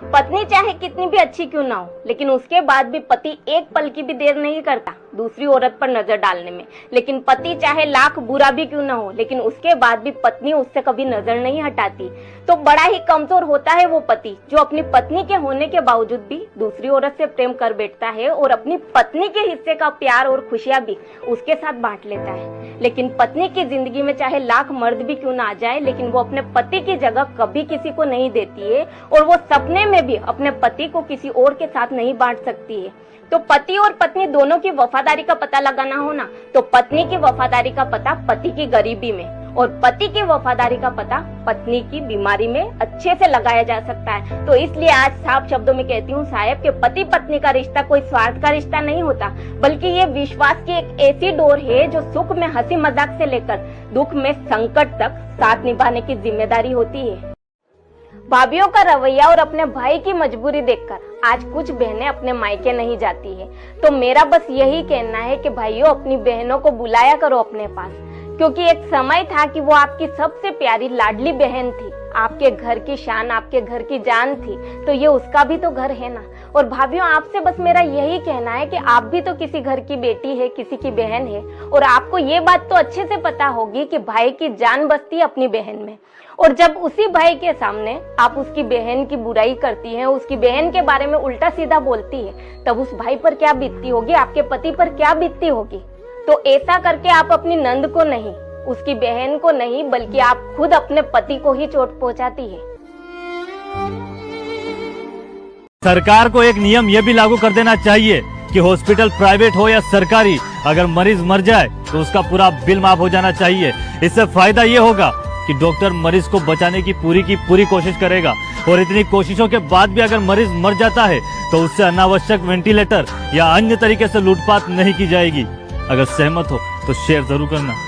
पत्नी चाहे कितनी भी अच्छी क्यों ना हो, लेकिन उसके बाद भी पति एक पल की भी देर नहीं करता दूसरी औरत पर नजर डालने में। लेकिन पति चाहे लाख बुरा भी क्यों ना हो, लेकिन उसके बाद भी पत्नी उससे कभी नजर नहीं हटाती। तो बड़ा ही कमजोर होता है वो पति जो अपनी पत्नी के होने के बावजूद भी दूसरी औरत से प्रेम कर बैठता है और अपनी पत्नी के हिस्से का प्यार और खुशियां भी उसके साथ बांट लेता है। लेकिन पत्नी की जिंदगी में चाहे लाख मर्द भी क्यों ना आ जाए, लेकिन वो अपने पति की जगह कभी किसी को नहीं देती है और वो सपने में भी अपने पति को किसी और के साथ नहीं बांट सकती है। तो पति और पत्नी दोनों की वफादारी का पता लगाना हो ना, तो पत्नी की वफादारी का पता पति की गरीबी में और पति की वफादारी का पता पत्नी की बीमारी में अच्छे से लगाया जा सकता है। तो इसलिए आज साफ शब्दों में कहती हूँ साहब कि पति पत्नी का रिश्ता कोई स्वार्थ का रिश्ता नहीं होता, बल्कि ये विश्वास की एक ऐसी डोर है जो सुख में हंसी मजाक से लेकर दुख में संकट तक साथ निभाने की जिम्मेदारी होती है। भाभीियों का रवैया और अपने भाई की मजबूरी देखकर आज कुछ बहनें अपने मायके नहीं जाती है। तो मेरा बस यही कहना है कि भाइयों अपनी बहनों को बुलाया करो अपने पास, क्योंकि एक समय था कि वो आपकी सबसे प्यारी लाडली बहन थी, आपके घर की शान, आपके घर की जान थी। तो ये उसका भी तो घर है ना। और भाभीियों आपसे बस मेरा यही कहना है कि आप भी तो किसी घर की बेटी है, किसी की बहन है, और आपको ये बात तो अच्छे से पता होगी कि भाई की जान बसती है अपनी बहन में। और जब उसी भाई के सामने आप उसकी बहन की बुराई करती हैं, उसकी बहन के बारे में उल्टा सीधा बोलती है, तब उस भाई पर क्या बीतती होगी, आपके पति पर क्या बीतती होगी। तो ऐसा करके आप अपनी नंद को नहीं, उसकी बहन को नहीं, बल्कि आप खुद अपने पति को ही चोट पहुंचाती है। सरकार को एक नियम यह भी लागू कर देना चाहिए कि हॉस्पिटल प्राइवेट हो या सरकारी, अगर मरीज मर जाए तो उसका पूरा बिल माफ हो जाना चाहिए। इससे फायदा ये होगा कि डॉक्टर मरीज को बचाने की पूरी कोशिश करेगा, और इतनी कोशिशों के बाद भी अगर मरीज मर जाता है तो उससे अनावश्यक वेंटिलेटर या अन्य तरीके से लूटपाट नहीं की जाएगी। अगर सहमत हो तो शेयर जरूर करना।